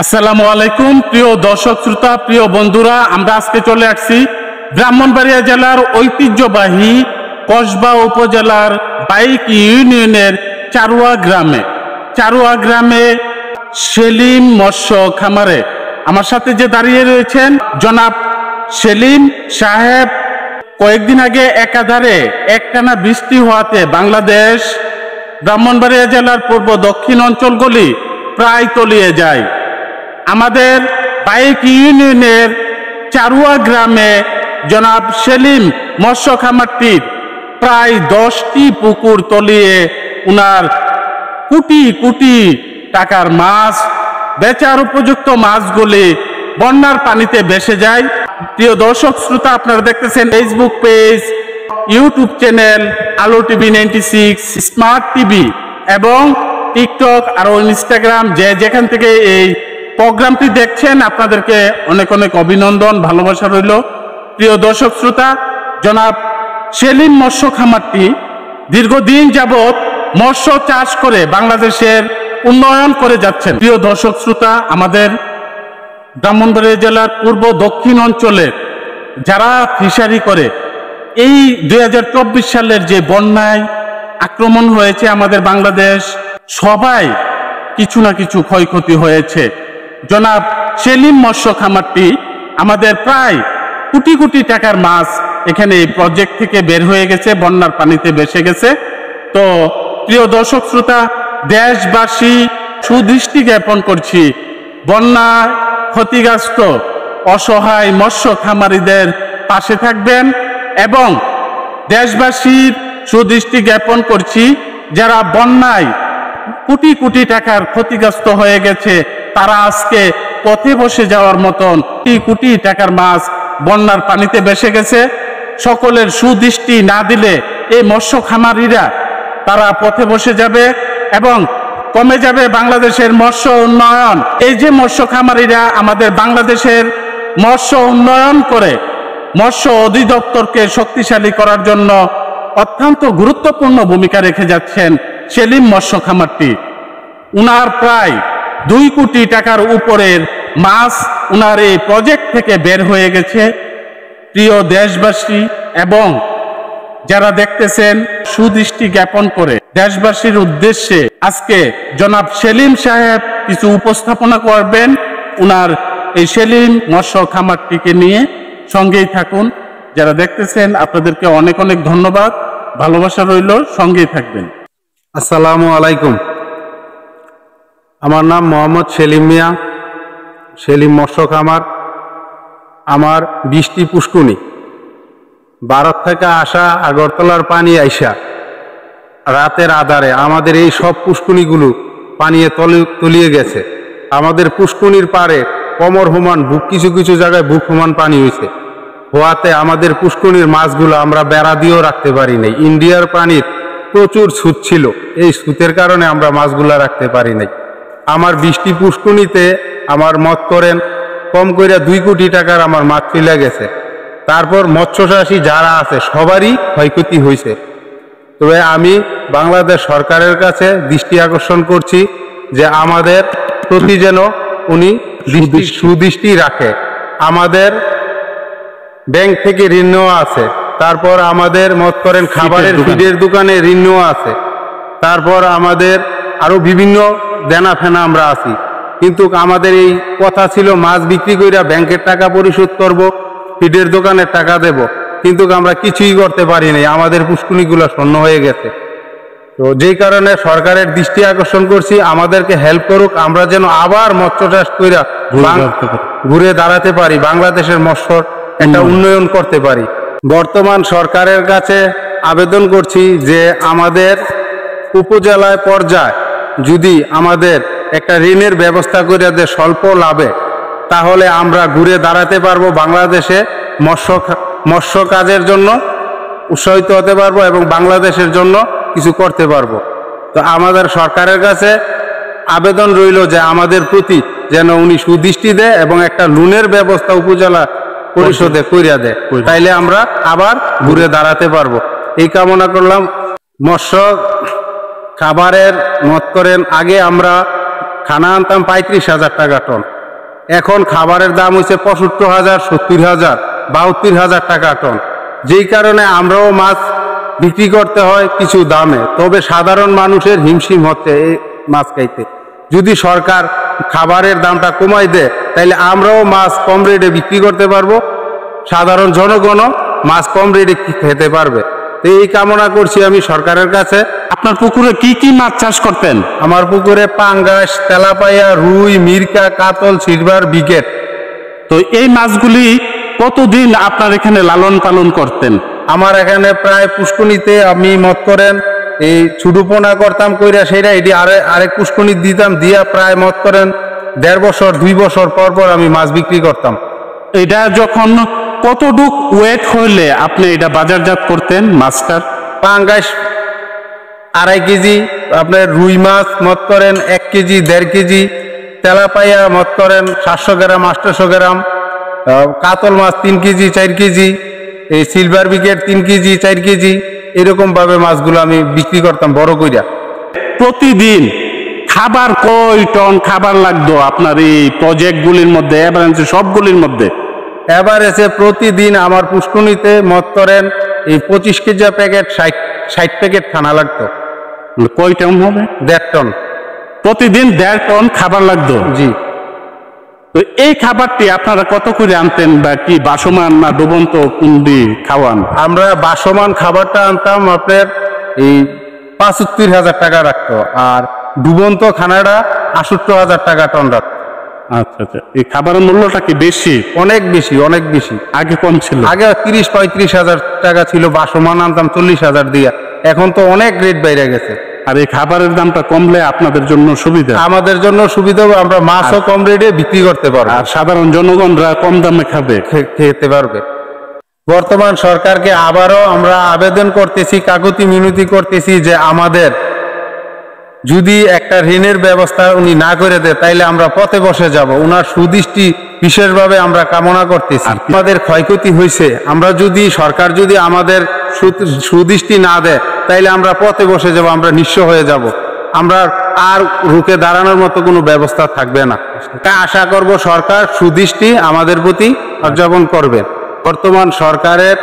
আসসালামু আলাইকুম প্রিয় দর্শক শ্রোতা, প্রিয় বন্ধুরা, আমরা আজকে চলে আসছি ব্রাহ্মণবাড়িয়া জেলার ঐতিহ্যবাহী কসবা উপজেলার বাইক ইউনিয়নের চারুয়া গ্রামে সেলিম মৎস্য খামারে। আমার সাথে যে দাঁড়িয়ে রয়েছেন জনাব সেলিম সাহেব। কয়েকদিন আগে একাধারে একটানা বৃষ্টি হওয়াতে বাংলাদেশ ব্রাহ্মণবাড়িয়া জেলার পূর্ব দক্ষিণ অঞ্চলগুলি প্রায় তলিয়ে যায়। আমাদের বাইক ইউনিয়নের চারুয়া গ্রামে জনাব সেলিম মৎস্য খামারটির প্রায় 10টি পুকুর তলিয়ে উনার কোটি কোটি টাকার মাছ, বেচার উপযুক্ত মাছগুলি বন্যার পানিতে ভেসে যায়। প্রিয় দর্শক শ্রোতা, আপনারা দেখতেছেন ফেসবুক পেজ, ইউটিউব চ্যানেল আলো টিভি 96, স্মার্ট টিভি এবং টিকটক আর ইনস্টাগ্রাম, যেখান থেকে এই প্রোগ্রামটি দেখছেন আপনাদেরকে অনেক অনেক অভিনন্দন, ভালোবাসা রইল। প্রিয় দর্শক শ্রোতা, জনাব সেলিম মৎস্য খামারটি দীর্ঘদিন যাবৎ মৎস্য চাষ করে বাংলাদেশের উন্নয়ন করে যাচ্ছেন। প্রিয় দর্শক শ্রোতা, আমাদের ব্রাহ্মণবাড়িয়া জেলার পূর্ব দক্ষিণ অঞ্চলে যারা ফিশারি করে, এই 2024 সালের যে বন্যায় আক্রমণ হয়েছে আমাদের বাংলাদেশ, সবাই কিছু না কিছু ক্ষয়ক্ষতি হয়েছে। জনাব সেলিম মৎস্য খামারটি আমাদের প্রায় কোটি কোটি টাকার মাছ এখানে এই প্রজেক্ট থেকে বের হয়ে গেছে, বন্যার পানিতে ভেসে গেছে। তো প্রিয় দর্শক শ্রোতা, দেশবাসী সুদৃষ্টি জ্ঞাপন করছি, বন্যা ক্ষতিগ্রস্ত অসহায় মৎস্য খামারিদের পাশে থাকবেন এবং দেশবাসীর সুদৃষ্টি জ্ঞাপন করছি যারা বন্যায় কোটি কোটি টাকার ক্ষতিগ্রস্ত হয়ে গেছে, তারা আজকে পথে বসে যাওয়ার মতন কোটি কোটি টাকার মাছ বন্যার পানিতে ভেসে গেছে। সকলের সুদৃষ্টি না দিলে এই মৎস্য খামারিরা তারা পথে বসে যাবে এবং কমে যাবে বাংলাদেশের মৎস্য উন্নয়ন। এই যে মৎস্য খামারিরা আমাদের বাংলাদেশের মৎস্য উন্নয়ন করে মৎস্য অধিদপ্তরকে শক্তিশালী করার জন্য অত্যন্ত গুরুত্বপূর্ণ ভূমিকা রেখে যাচ্ছেন সেলিম মৎস্য খামারটি। উনার প্রায় 2 কোটি টাকার উপরের মাছ উনার এই প্রজেক্ট থেকে বের হয়ে গেছে। প্রিয় দেশবাসী এবং যারা দেখতেছেন, সুদৃষ্টি জ্ঞাপন করে দেশবাসীর উদ্দেশ্যে আজকে জনাব সেলিম সাহেব কিছু উপস্থাপনা করবেন উনার এই সেলিম মৎস্য খামারটিকে নিয়ে। সঙ্গেই থাকুন। যারা দেখতেছেন আপনাদেরকে অনেক অনেক ধন্যবাদ, ভালোবাসা রইল, সঙ্গেই থাকবেন। আসসালামু আলাইকুম। আমার নাম মোহাম্মদ সেলিম মিয়া, সেলিম মৎস্য খামার। আমার 20টি পুষ্কুনি, ভারত থেকে আসা আগরতলার পানি আইসা রাতের আধারে আমাদের এই সব পুষ্কুনিগুলো পানিয়ে তলিয়ে গেছে। আমাদের পুষ্কুনির পারে কমর সমান, কিছু কিছু জায়গায় বুক সমান পানি হয়েছে। হওয়াতে আমাদের পুষ্কুনির মাছগুলো আমরা বেড়া দিয়েও রাখতে পারি নাই। ইন্ডিয়ার পানির প্রচুর সুদ ছিল, এই সুতের কারণে আমরা মাছগুলা রাখতে পারি নাই। আমার 20টি পুষ্কুনিতে আমার মত করেন কম করে 2 কোটি টাকার আমার মাছ চলে গেছে। তারপর মৎস্যচাষী যারা আছে সবারই ক্ষয়ক্ষতি হয়েছে। তবে আমি বাংলাদেশ সরকারের কাছে দৃষ্টি আকর্ষণ করছি যে আমাদের প্রতি যেন উনি সুদৃষ্টি রাখে। আমাদের ব্যাংক থেকে ঋণ নেওয়া আছে, তারপর আমাদের মত করেন খাবারের ফিডের দোকানে ঋণ নেওয়া আছে, তারপর আমাদের আরো বিভিন্ন দেনা ফেনা আমরা আছি। কিন্তু আমাদের এই কথা ছিল মাছ বিক্রি করে ব্যাংকের টাকা পরিশোধ করব, ফিডের দোকানের টাকা দেব, কিন্তু আমরা কিছুই করতে পারি নাই। আমাদের পুষ্কুনিগুলো শূন্য হয়ে গেছে। তো যেই কারণে সরকারের দৃষ্টি আকর্ষণ করছি, আমাদেরকে হেল্প করুক, আমরা যেন আবার মৎস্য চাষ করে ঘুরে দাঁড়াতে পারি, বাংলাদেশের মৎস্য একটা উন্নয়ন করতে পারি। বর্তমান সরকারের কাছে আবেদন করছি যে আমাদের উপজেলায় পর্যায়ে যদি আমাদের একটা ঋণের ব্যবস্থা করে দেয় স্বল্প লাভে, তাহলে আমরা ঘুরে দাঁড়াতে পারবো, বাংলাদেশে মৎস্য কাজের জন্য উৎসাহিত হতে পারবো এবং বাংলাদেশের জন্য কিছু করতে পারবো। তো আমাদের সরকারের কাছে আবেদন রইল যে আমাদের প্রতি যেন উনি সুদৃষ্টি দেয় এবং একটা লোনের ব্যবস্থা উপজেলা পরিষদে কইরা দেয়, তাইলে আমরা আবার ঘুরে দাঁড়াতে পারবো। এই কামনা করলাম। মৎস্য খাবারের মত করেন আগে আমরা খানা আনতাম 35,000 টাকা টন, এখন খাবারের দাম হয়েছে 65,000, 70,000, 72,000 টাকা টন। যেই কারণে আমরাও মাছ বিক্রি করতে হয় কিছু দামে, তবে সাধারণ মানুষের হিমশিম হচ্ছে এই মাছ খাইতে। যদি সরকার খাবারের দামটা কমাই দেয় তাহলে আমরাও মাছ কম রেটে বিক্রি করতে পারবো, সাধারণ জনগণও মাছ কম রেটে খেতে পারবে। তো এই কামনা করছি আমি সরকারের কাছে। আপনার পুকুরে কি কি মাছ চাষ করতেন? আমার পুকুরে পাঙ্গাস, তেলাপাইয়া, রুই, মিরকা, কাতল, সিলভার, বিকেট। তো এই মাছগুলি কতদিন আপনার এখানে লালন পালন করতেন? আমার এখানে প্রায় পুষ্কুনিতে আমি মত করেন এই ছুডুপোনা করতাম কইরা, সেটা এটি আরেক পুষ্কুনি দিতাম, দিয়া প্রায় মত করেন 1.5 বছর 2 বছর পর পর আমি মাছ বিক্রি করতাম। এটা যখন কতটুক ওয়েট হলে আপনি এটা বাজারজাত করতেন মাছটার? পাঙ্গাস 2.5 কেজি, আপনার রুই মাছ মত করেন 1 কেজি 1.5 কেজি, তেলাপাইয়া মত করেন 700 গ্রাম 800 গ্রাম, কাতল মাছ 3 কেজি 4 কেজি, এই সিলভার বিকেট 3 কেজি 4 কেজি, এরকম ভাবে মাছগুলো আমি বিক্রি করতাম বড় কইরা। প্রতিদিন খাবার কয় টন খাবার লাগতো আপনার এই প্রজেক্টগুলির মধ্যে, এভারেজে সবগুলির মধ্যে? এভারেজে প্রতিদিন আমার পুষ্কুনিতে মত করেন এই 25 কেজি প্যাকেট 60 প্যাকেট খানা লাগতো। কয় টন হবে? 1.5 টন। প্রতিদিন 1.5 টন খাবার লাগতো? জি। তো এই খাবারটি আপনারা কত করে আনতেন, বা কি বাসমান না ডুবন্ত কুন্ডি খাওয়ান? আমরা বাসমান খাবারটা আনতাম আপনার এই 75,000 টাকা রাখতো, আর ডুবন্ত খানাটা 68,000 টাকা টন রাখতো। আচ্ছা আচ্ছা, এই খাবারের মূল্যটা কি বেশি? অনেক বেশি, অনেক বেশি। আগে কম ছিল? আগে 30-35,000 টাকা ছিল, বাসমান আনতাম 40,000 দিয়া, এখন তো অনেক রেট বাইরে গেছে। আর এই খাবারের দামটা কমলে আপনাদের জন্য সুবিধা? আমাদের জন্য সুবিধা, আমরা মাছও কম রেটে বিক্রি করতে পারবো, আর সাধারণ জনগণরা কম দামে খাবে, খেতে পারবে। বর্তমান সরকারকে আবারও আমরা আবেদন করতেছি, কাকুতি মিনতি করতেছি যে আমাদের যদি একটা ঋণের ব্যবস্থা উনি না করে দেয় তাইলে আমরা পথে বসে যাব। উনার সুদৃষ্টি বিশেষভাবে আমরা কামনা করতেছি। আমাদের ক্ষয়ক্ষতি হয়েছে, আমরা যদি সরকার যদি আমাদের সুদৃষ্টি না দেয় তাইলে আমরা পথে বসে যাব, আমরা নিঃস্ব হয়ে যাব, আমরা আর রুখে দাঁড়ানোর মতো কোনো ব্যবস্থা থাকবে না। তা আশা করব সরকার সুদৃষ্টি আমাদের প্রতি উদযাপন করবে। বর্তমান সরকারের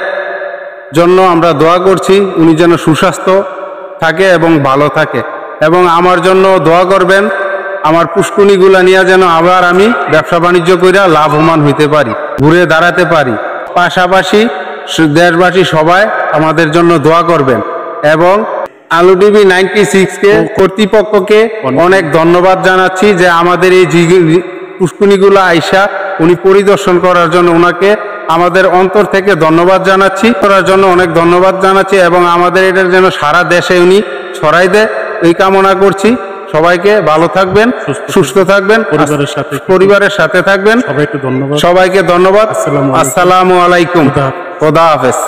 জন্য আমরা দোয়া করছি, উনি যেন সুস্বাস্থ্য থাকে এবং ভালো থাকে, এবং আমার জন্য দোয়া করবেন আমার পুষ্কুনিগুলা নিয়ে যেন আবার আমি ব্যবসা বাণিজ্য কইরা লাভবান হইতে পারি, ঘুরে দাঁড়াতে পারি। পাশাপাশি দেশবাসী সবাই আমাদের জন্য দোয়া করবেন, এবং আলু টিভি 96 কে কর্তৃপক্ষকে অনেক ধন্যবাদ জানাচ্ছি যে আমাদের এই পুষ্কুনিগুলা আইসা উনি পরিদর্শন করার জন্য ওনাকে আমাদের অন্তর থেকে ধন্যবাদ জানাচ্ছি, করার জন্য অনেক ধন্যবাদ জানাচ্ছি, এবং আমাদের এটার যেন সারা দেশে উনি ছড়াই দেয় এই কামনা করছি। সবাইকে ভালো থাকবেন, সুস্থ থাকবেন, পরিবারের সাথে থাকবেন। সবাইকে ধন্যবাদ। আসসালামু আলাইকুম। খোদা হাফেজ।